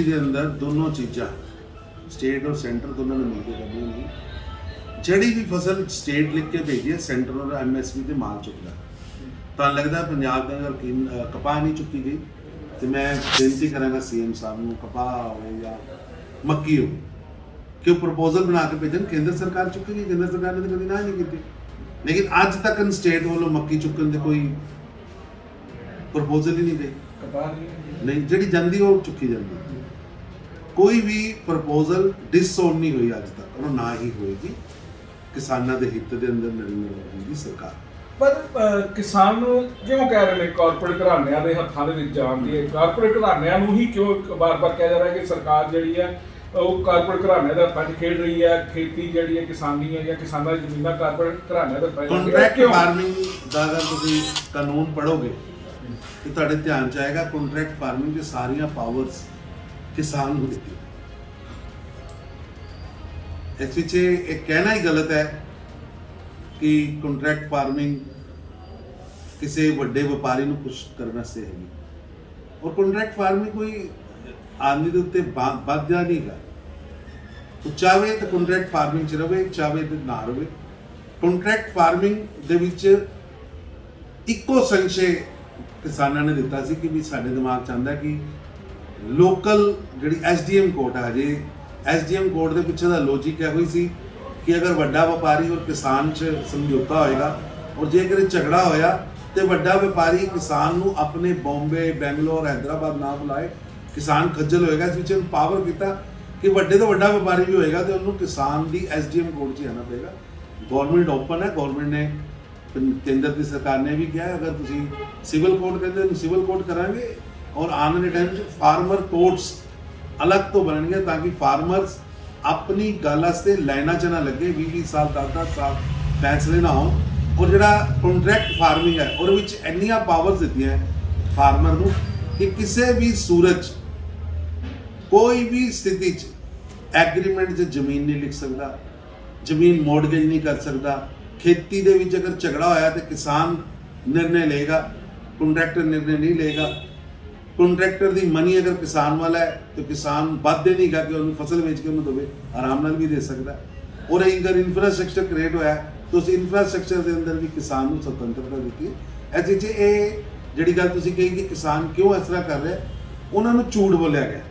कृषि के अंदर दोनों चीज़ा स्टेट और सेंटर दोनों ने मिलकर करनी होंगी। जड़ी भी फसल स्टेट लिख के भेजी है, सेंटर और MSP से माल चुकता तो लगता पंजाब के अगर कपाह नहीं चुकी गई तो मैं बेनती कराँगा CM साहब को, कपाह हो या मक्की हो कि प्रपोजल बना के भेजन, केंद्र सरकार चुकेगी। केंद्र सरकार ने तो कभी ना नहीं की, लेकिन अज तक स्टेट वालों मक्की चुकन के कोई प्रपोजल ही नहीं गई। नहीं जी जाती वो चुकी जाती, कोई भी प्रपोजल डिसऑन नहीं हुई अज तक और ना ही होएगी किसानों के हित के अंदर नरेंद्र मोदी की सरकार। पर किसान क्यों कह रहे हैं कॉरपोरेट घराणिਆਂ ਦੇ ਹੱਥਾਂ ਦੇ ਵਿੱਚ ਜਾਂਦੀ ਹੈ? ਕਾਰਪੋਰੇਟ ਘਰਾਣਿਆਂ ਨੂੰ ਹੀ ਕਿਉਂ ਬਾਰ-ਬਾਰ ਕਿਹਾ ਜਾ ਰਿਹਾ ਹੈ ਕਿ ਸਰਕਾਰ ਜਿਹੜੀ ਹੈ ਉਹ ਕਾਰਪੋਰੇਟ ਘਰਾਣਿਆਂ ਦੇ ਹੱਥਾਂ 'ਚ ਖੇਡ ਰਹੀ ਹੈ? ਖੇਤੀ ਜਿਹੜੀ ਹੈ ਕਿਸਾਨੀ ਹੈ ਜਾਂ ਕਿਸਾਨਾਂ ਦੀ ਜ਼ਮੀਨਾਂ ਕਾਰਪੋਰੇਟ ਘਰਾਣਿਆਂ ਦੇ ਹੱਥਾਂ 'ਚ ਕੰਟਰੈਕਟ ਫਾਰਮਿੰਗ ਦਾ ਅਗਰ ਤੁਸੀਂ ਕਾਨੂੰਨ ਪੜ੍ਹੋਗੇ ਤੇ ਤੁਹਾਡੇ ਧਿਆਨ 'ਚ ਆਏਗਾ ਕੰਟਰੈਕਟ ਫਾਰਮਿੰਗ ਦੇ ਸਾਰੀਆਂ ਪਾਵਰਸ किसान को दी। इस पीछे एक कहना ही गलत है कि कॉन्ट्रैक्ट फार्मिंग किसी बड़े व्यापारी को कुछ करने से है, और कॉन्ट्रैक्ट फार्मिंग कोई आदमी के उत्ते बाध्या नहीं गा। तो चाहे तो कॉन्ट्रैक्ट फार्मिंग च रहे, चाहे तो ना रहे। कॉन्ट्रैक्ट फार्मिंग दे विच इको संशय किसानों ने दिता सी कि भी साडे दिमाग च आंदा कि लोकल जी SDM कोर्ट है, जे SDM कोर्ट के पिछे का लॉजिक यह सी कि अगर वड्डा व्यापारी और किसान च समझौता होएगा और जेकर झगड़ा होया तो वड्डा व्यापारी किसान को अपने बॉम्बे बेंगलोर हैदराबाद ना बुलाए, किसान खज्जल होएगा। इस पिछे पावर किया कि वड्डे तो वड्डा व्यापारी भी होएगा तो उन्होंने किसान की SDM कोर्ट च आना पेगा। गौरमेंट ओपन है, गौरमेंट ने केंद्र की सरकार ने भी किया अगर तुम सिविल कोर्ट कहते सिविल कोर्ट करांगे और आने वाले टाइम में फार्मर कोर्ट्स अलग तो बनने ताकि फार्मर्स अपनी गल से लाइना च ना लगे 20-20 साल 10-10 साल फैसले ना हो। और जोड़ा कॉन्ट्रैक्ट फार्मिंग है और इन्नियां पावर्स दी हैं फार्मर को कि किसी भी सूरत कोई भी स्थिति एग्रीमेंट च जमीन नहीं लिख सकता, जमीन मॉडगेज नहीं कर सकता। खेती के अगर झगड़ा होया तो किसान निर्णय लेगा, कॉन्ट्रैक्टर निर्णय नहीं लेगा। कॉन्ट्रैक्टर की मनी अगर किसान वाला है तो किसान वादे नहीं गा कि उन्होंने फसल बेच के उन्होंने दे, आराम नाल भी दे सकता है। और अगर इंफ्रास्ट्रक्चर क्रिएट होया तो उस इंफ्रास्ट्रक्चर के अंदर भी किसान को स्वतंत्रता दी है। ऐसे ये जी गल तुसीं कही कि किसान क्यों इस तरह कर रहे, उन्होंने झूठ बोलिया गया।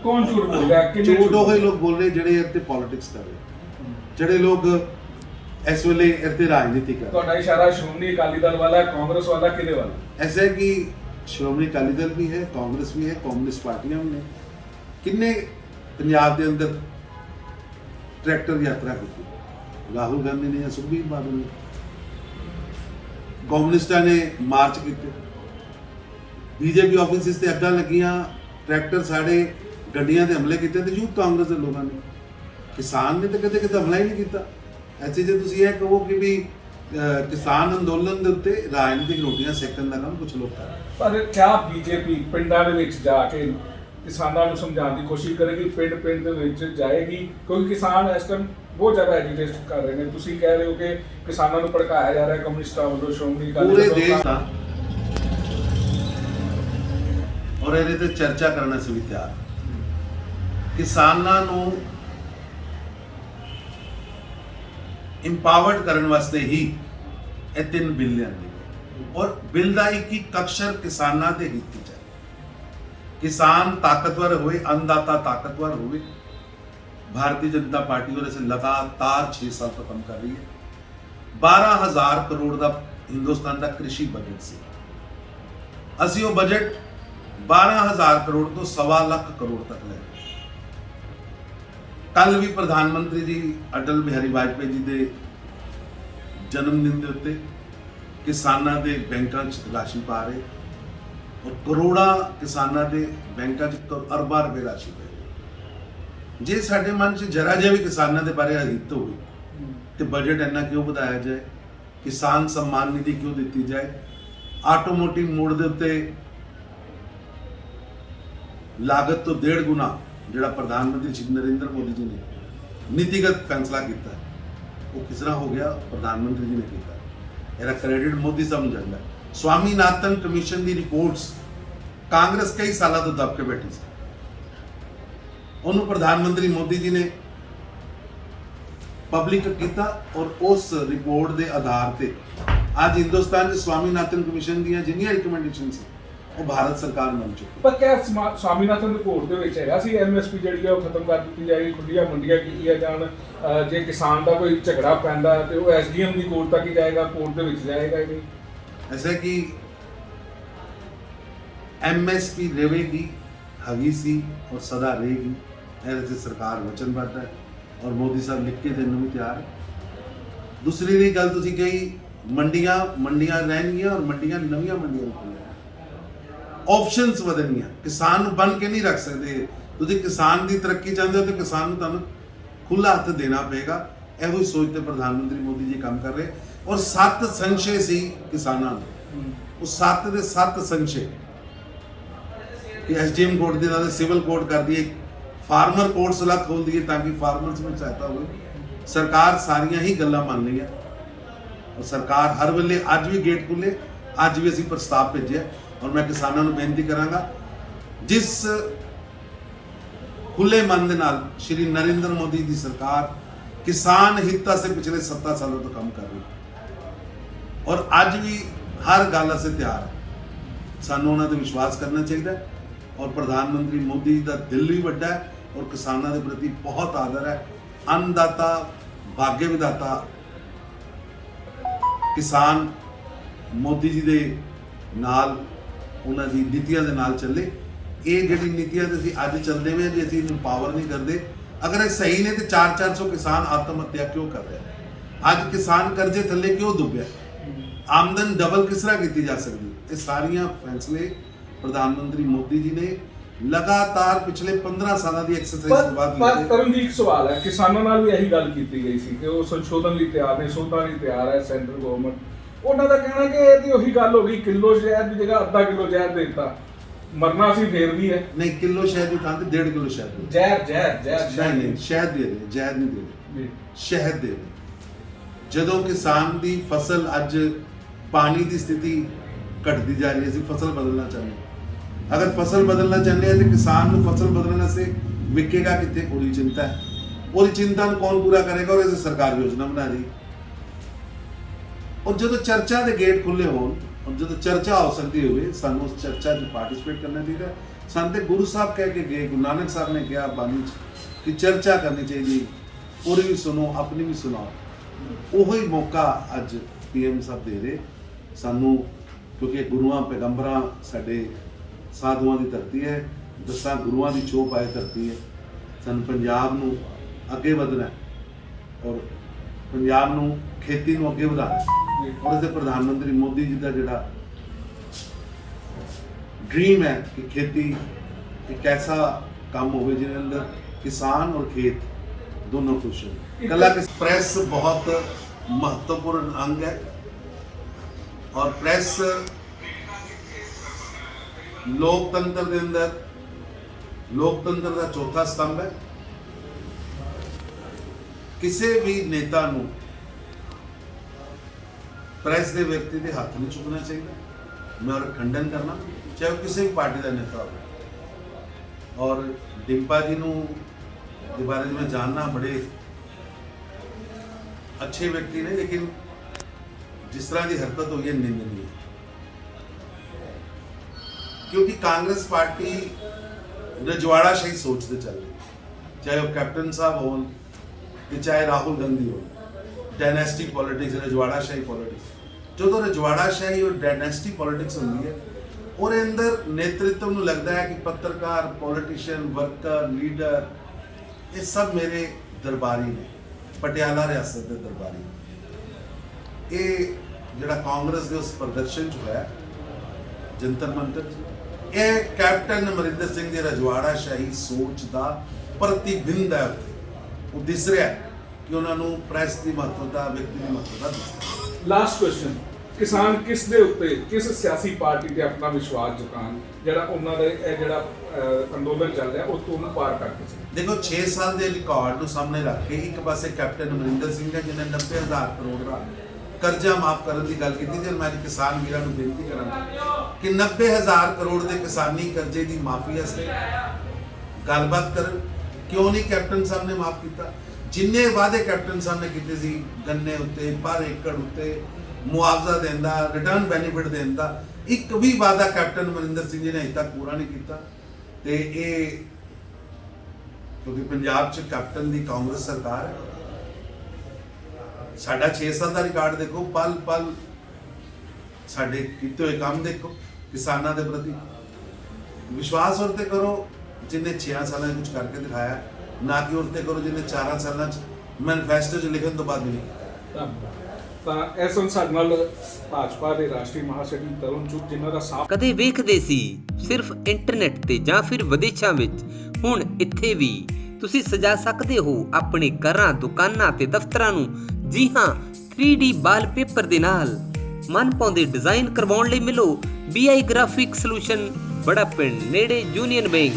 कौन झूठ बोल रहा है? झूठ वो लोग बोल रहे ਜਿਹੜੇ ਇੱਥੇ ਪੋਲਿਟਿਕਸ ਕਰ ਰਹੇ, ਜਿਹੜੇ ਲੋग इस वेले ਇੱਥੇ राजनीति कर। ਤੁਹਾਡਾ ਇਸ਼ਾਰਾ ਸ਼੍ਰੋਮਣੀ ਅਕਾਲੀ ਦਲ वाला है, कांग्रेस वाला किहदे वाला? ऐसा है कि श्रोमणी अकाली दल भी है, कांग्रेस भी है, कम्युनिस्ट पार्टियां भी ने। किन्ने पंजाब के अंदर ट्रैक्टर यात्रा की? राहुल गांधी ने या सुखबीर बादल ने। कम्युनिस्टां ने मार्च किए, BJP ऑफिस से अग्गां लगियां, ट्रैक्टर साढ़े गड्डियां ते हमले किए तो यूथ कांग्रेस के लोगों ने। किसान ने तो कदे कदे हमला ही नहीं किया। ऐसे जो तुसीं यह कहो कि भी किसान अंदोलन के उत्ते राजनीतिक रोटियां सेकन का काम कुछ लोग कर रहे। पर क्या बीजेपी पिंडां दे विच जाके किसानां नूं समझाउण दी कोशिश करेगी? पिंड पिंड दे विच जाएगी? क्योंकि किसान इस टाइम बहुत ज़्यादा एजिटेट कर रहे हैं। तुसीं कह रहे हो कि किसानां नूं भड़काया जा रहा है कम्युनिस्टां वालों, श्रोमणी अकाली पूरे दल देश का और ਇਹਦੇ ਤੇ चर्चा करने से भी तैयार। किसानां नूं इंपावर्ड करने वास्ते ही ये 3 बिल लिया और बिल का एक ही अक्षर किसानों के हित च है। किसान ताकतवर हुए, अन्नदाता ताकतवर हुए। भारतीय जनता पार्टी और इसे लगातार 6 साल तक काम कर रही है। 12,000 करोड़ का हिंदुस्तान का कृषि बजट से असी वो बजट 12,000 करोड़ तो 1.25 लाख करोड़ तक ले। कल भी प्रधानमंत्री जी अटल बिहारी वाजपेयी जी के जन्मदिन के उत्ते किसानों के बैंकों राशि पा रहे और करोड़ा किसानों के बैंकों अरबा रुपए राशि पै रही। जे साडे मन च जरा जिहा भी किसानों के बारे हित होवे तो बजट इन्ना क्यों बढ़ाया जाए, किसान सम्मान निधि क्यों दी जाए, आटोमोटिव मोड के उत्ते लागत तो 1.5 गुना जिहड़ा प्रधानमंत्री श्री नरेंद्र मोदी जी ने नीतिगत फैसला किया वो किस तरह हो गया? प्रधानमंत्री जी ने किया। ਇਹਦਾ क्रेडिट मोदी साहब जाता है। स्वामीनाथन कमीशन की रिपोर्ट्स कांग्रेस कई सालों तो दब के बैठी सी। ਉਹਨੂੰ ਪ੍ਰਧਾਨ ਮੰਤਰੀ ਮੋਦੀ ਜੀ ਨੇ ਪਬਲਿਕ ਕੀਤਾ ਔਰ ਉਸ ਰਿਪੋਰਟ ਦੇ ਆਧਾਰ ਤੇ ਅੱਜ ਹਿੰਦੁਸਤਾਨ 'ਚ ਸਵਾਮੀਨਾਥਨ ਕਮਿਸ਼ਨ ਦੀਆਂ ਜਿੰਨੀਆਂ ਰਿਕਮੈਂਡੇਸ਼ਨ ਸੀ ਉਹ ਭਾਰਤ ਸਰਕਾਰ ਮੰਨ ਚੁੱਕੀ। ਪਰ ਕਿਆ ਸਵਾਮੀਨਾਥਨ ਰਿਪੋਰਟ ਦੇ ਵਿੱਚ ਹੈਗਾ ਸੀ ਐਮਐਸਪੀ ਜਿਹੜੀ ਆ ਉਹ ਖਤਮ ਕਰ ਦਿੱਤੀ ਜਾਏਗੀ, ਖੁੱਲੀਆਂ ਮੰਡੀਆਂ ਕੀਤੀਆਂ ਜਾਣ, ਜੇ ਕਿਸਾਨ ਦਾ ਕੋਈ ਝਗੜਾ ਪੈਂਦਾ ਤੇ ਉਹ ਐਸਡੀਐਮ ਦੀ ਕੋਰਟ ਤੱਕ ਹੀ ਜਾਏਗਾ, ਕੋਰਟ ਦੇ ਵਿੱਚ ਜਾਏਗਾ ਹੀ ਨਹੀਂ। ऐसा कि एमएसपी रहेगी, हगी सी और सदा रहेगी, ऐसे सरकार वचनबद्ध है और मोदी साहब लिख के देने में तैयार है। दूसरी रही गल तुसी कही मंडियां रहनगियां और मंडियां नवीं मंडियां खुलनियां, ऑप्शनस बदलनियां, किसान बन के नहीं रख सकते। तुसी किसान की तरक्की चाहते हो तो किसान को तुहानूं खुला हथ देना पेगा। ਇਹੋ ਹੀ ਸੋਚ ਤੇ ਪ੍ਰਧਾਨ ਮੰਤਰੀ ਮੋਦੀ ਜੀ ਕੰਮ ਕਰ ਰਹੇ ਔਰ 7 ਸੰਸ਼ੇ ਸੀ ਕਿਸਾਨਾਂ ਨੂੰ, ਉਹ 7 ਦੇ 7 ਸੰਸ਼ੇ ਕਿ ਐਸਡੀਐਮ ਕੋਰਟ ਦੇ ਨਾਲ ਸਿਵਲ ਕੋਰਟ ਕਰ ਦਈਏ, ਫਾਰਮਰ ਕੋਰਟਸ ਅਲੱਗ ਖੋਲ ਦਈਏ ਤਾਂ ਕਿ ਫਾਰਮਰਸ ਨੂੰ ਸਹਾਇਤਾ ਹੋਵੇ। ਸਰਕਾਰ ਸਾਰੀਆਂ ਹੀ ਗੱਲਾਂ ਮੰਨ ਲਈਆਂ ਔਰ ਸਰਕਾਰ ਹਰ ਵੇਲੇ ਅੱਜ ਵੀ ਗੇਟ ਖੁੱਲੇ, ਅੱਜ ਵੀ ਅਸੀਂ ਪ੍ਰਸਤਾਵ ਭੇਜਿਆ ਔਰ ਮੈਂ ਕਿਸਾਨਾਂ ਨੂੰ ਬੇਨਤੀ ਕਰਾਂਗਾ ਜਿਸ ਖੁੱਲੇ ਮਨ ਦੇ ਨਾਲ ਸ਼੍ਰੀ ਨਰਿੰਦਰ ਮੋਦੀ ਦੀ ਸਰਕਾਰ किसान हितां से पिछले 7 सालों तो काम कर रही और अज भी हर गल असें तैयार है। सानूं उन्हां ते विश्वास करना चाहिए और प्रधानमंत्री मोदी जी का दिल भी वड्डा है और किसानों के प्रति बहुत आदर है। अन्नदाता भाग्य विधाता किसान मोदी जी दे नाल उन्हां दी नीतियां दे नाल चले। ये जिहड़ी नीतियां ते असीं अज चलदे वे जे असीं पावर नहीं करते, अगर ये सही ने तो 400 किसान आत्महत्या क्यों कर रहे हैं? अज किसान कर्जे थले क्यों डुब्बे? आमदन डबल किस तरह की जा सकती? ये सारिया फैसले प्रधानमंत्री मोदी जी ने लगातार पिछले 15 साल की एक्सरसाइज के बाद पर तरनजीत सवाल है, किसानों नाल भी यही गल की गई सी कि वो संशोधन लिए तैयार ने, सोधा लिए तैयार है सेंट्रल गवर्नमेंट। उन्होंने का कहना कि ये वही गल हो गई, किलो शहद की जगह आधा किलो जहर दे दिता, मरना सी फिर भी है। नहीं, किलो शहद की थां ते 1.5 किलो शहद दे। जहर नहीं शहद दे रहे, जहर नहीं दे रहे, शहद दे रहे। जदों किसान की फसल अज पानी की स्थिति घटती जा रही है, ਅਸੀਂ फसल बदलना चाहते हैं। अगर फसल बदलना चाहते हैं तो किसान को फसल बदलने से विकेगा कितने, पूरी चिंता है। और चिंता को कौन पूरा करेगा? और इसे सरकार योजना बना रही। और जो चर्चा के गेट खुले हो और जो चर्चा हो सकती हुए सानू उस चर्चा च पार्टिसिपेट करना चाहिए। सन तो गुरु साहब कह के गए, गुरु नानक साहब ने कहा बानी कि चर्चा करनी चाहिए, पूरी भी सुनो अपनी भी सुनाओ। उही मौका अज पीएम साहब दे रहे सानू, क्योंकि गुरुआं पैगंबरां साडे साधुआं की धरती है, 10 गुरुआं की चोप आए धरती है। सन पंजाब नूं अगे वधना और पंजाब नूं खेती नूं अगे वधाना और इसे प्रधानमंत्री मोदी जी का जिहड़ा ड्रीम है कि खेती एक ऐसा काम हो जिसके अंदर किसान और खेत दोनों खुश हो। कला की प्रेस बहुत महत्वपूर्ण अंग है और प्रेस लोकतंत्र के अंदर लोकतंत्र का चौथा स्तंभ है। किसी भी नेता नूं प्रेस के व्यक्ति के हाथ नहीं चुकना चाहिए। मैं और खंडन करना चाहे वो किसी भी पार्टी का नेता हो। और डिंपा जी के बारे में जानना, बड़े अच्छे व्यक्ति ने, लेकिन जिस तरह की हरकत हुई है निंदनीय है। क्योंकि कांग्रेस पार्टी रजवाड़ाशाही सोचते चल रही, चाहे वो कैप्टन साहब हो चाहे राहुल गांधी हो। डायनेस्टिक पॉलिटिक्स, रजवाड़ाशाही पॉलिटिक्स, जो तो रजवाड़ाशाही और डायनेस्टी पॉलिटिक्स होती है और अंदर नेतृत्व में लगता है कि पत्रकार, पॉलिटिशियन, वर्कर, लीडर ये सब मेरे दरबारी ने, पटियाला रियासत के दरबारी। ये जिहड़ा कांग्रेस के उस प्रदर्शन जो है जंतर मंतर, ये कैप्टन अमरिंदर सिंह की रजवाड़ाशाही सोच का प्रतिबिंब है। वो दिस रहा है कि उन्होंने प्रेस की महत्वता, व्यक्ति की महत्वता। लास्ट क्वेश्चन, किसान किस दे उत्ते, किस सियासी पार्टी ते अपना विश्वास जतान जिहड़ा उन्हां दे जिहड़ा अंदोलन चल रहा उस तो पार करके सके? देखो 6 साल के रिकॉर्ड को सामने रख के एक पासे कैप्टन अमरिंदर सिंह है जिन्हें 90,000 करोड़ का कर्जा माफ करने की गल की थी। मैं किसान वीरां नूं बेनती करांगा कि 90,000 करोड़ के किसानी कर्जे की माफी वास्ते गलबात करन ਕਿਉਂ ਨਹੀਂ ਕੈਪਟਨ ਸਾਹਿਬ ਨੇ ਮਾਫ ਕੀਤਾ? ਜਿੰਨੇ ਵਾਅਦੇ ਕੈਪਟਨ ਸਾਹਿਬ ਨੇ ਕੀਤੇ ਸੀ ਗੰਨੇ ਉੱਤੇ, ਪਰ ਏਕੜ ਉੱਤੇ ਮੁਆਵਜ਼ਾ ਦੇਣ ਦਾ, ਰਿਟਰਨ ਬੈਨੀਫਿਟ ਦੇਣ ਦਾ, ਇੱਕ ਵੀ ਵਾਅਦਾ ਕੈਪਟਨ ਅਮਰਿੰਦਰ ਸਿੰਘ ਜੀ ਨੇ ਅਜੇ ਤੱਕ ਪੂਰਾ ਨਹੀਂ ਕੀਤਾ। ਤੇ ਇਹ ਕਿਉਂਕਿ ਪੰਜਾਬ 'ਚ ਕੈਪਟਨ ਦੀ ਕਾਂਗਰਸ ਸਰਕਾਰ ਹੈ। ਸਾਡਾ 6 ਸਾਲ ਦਾ ਰਿਕਾਰਡ ਦੇਖੋ, ਪਲ ਪਲ ਸਾਡੇ ਕੀਤੇ ਹੋਏ ਕੰਮ ਦੇਖੋ, ਕਿਸਾਨਾਂ ਦੇ ਪ੍ਰਤੀ ਵਿਸ਼ਵਾਸ ਉਸ ਤੇ ਕਰੋ ਜਿੰਨੇ 6 ਸਾਲਾਂ 'ਚ ਕੁਝ ਕਰਕੇ ਦਿਖਾਇਆ, ਨਾ ਕਿ ਉਸ ਤੇ ਕਰੋ ਜਿਹਨੇ 4 ਸਾਲਾਂ 'ਚ ਮੈਨੀਫੈਸਟੋ 'ਚ ਲਿਖਣ ਤੋਂ ਬਾਅਦ ਵੀ ਨਹੀਂ ਕੀਤਾ। ਤਾਂ ਇਸ ਸਾਡੇ ਨਾਲ ਭਾਜਪਾ ਦੇ ਰਾਸ਼ਟਰੀ ਮਹਾਸਚਿਵ ਤਰੁਣ ਚੁੱਗ, ਜਿਨ੍ਹਾਂ ਦਾ ਸਾਫ਼ ਕਦੇ ਵੇਖਦੇ ਸੀ ਸਿਰਫ ਇੰਟਰਨੈਟ ਤੇ ਜਾਂ ਫਿਰ ਵਿਦੇਸ਼ਾਂ ਵਿੱਚ, ਹੁਣ ਇੱਥੇ ਵੀ ਤੁਸੀਂ ਸਜਾ ਸਕਦੇ ਹੋ ਆਪਣੇ ਘਰਾਂ, ਦੁਕਾਨਾਂ ਤੇ ਦਫ਼ਤਰਾਂ ਨੂੰ। ਜੀ ਹਾਂ, 3D ਵਾਲਪੇਪਰ ਦੇ ਨਾਲ ਮਨ ਪਾਉਂਦੇ ਡਿਜ਼ਾਈਨ ਕਰਵਾਉਣ ਲਈ ਮਿਲੋ BI ਗ੍ਰਾਫਿਕ ਸੋਲੂਸ਼ਨ, ਬੜਾ ਪਿੰਡ ਨੇੜੇ ਯੂਨੀਅਨ ਬੈਂਕ।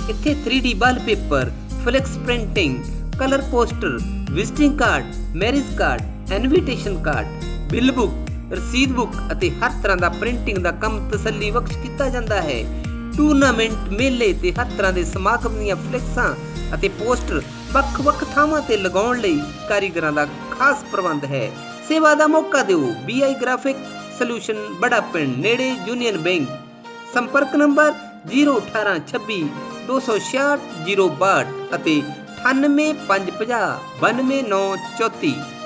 ਇੱਥੇ 3D wallpaper, flex printing, colour poster, visiting card, marriage card, invitation card, bill book, ਰਸੀਦ ਬੁੱਕ ਅਤੇ ਹਰ ਤਰ੍ਹਾਂ ਦਾ ਪ੍ਰਿੰਟਿੰਗ ਦਾ ਕੰਮ ਤਸੱਲੀ ਬਖਸ਼ ਕੀਤਾ ਜਾਂਦਾ ਹੈ। ਟੂਰਨਾਮੈਂਟ, ਮੇਲੇ ਤੇ ਹਰ ਤਰ੍ਹਾਂ ਦੇ ਸਮਾਗਮ ਦੀਆਂ ਫਲੈਕਸਾਂ ਅਤੇ ਪੋਸਟਰ ਵੱਖ-ਵੱਖ ਥਾਵਾਂ ਤੇ ਲਗਾਉਣ ਲਈ ਕਾਰੀਗਰਾਂ ਦਾ ਖਾਸ ਪ੍ਰਬੰਧ ਹੈ। ਸੇਵਾ ਦਾ ਮੌਕਾ ਦਿਓ। BI ਗ੍ਰਾਫਿਕ ਸੋਲੂਸ਼ਨ, ਬੜਾ ਪਿੰਡ ਨੇੜੇ ਯੂਨੀਅਨ ਬੈਂਕ। ਸੰਪਰਕ ਨੰਬਰ 01826 266 062 ਅਤੇ 98 550 92934।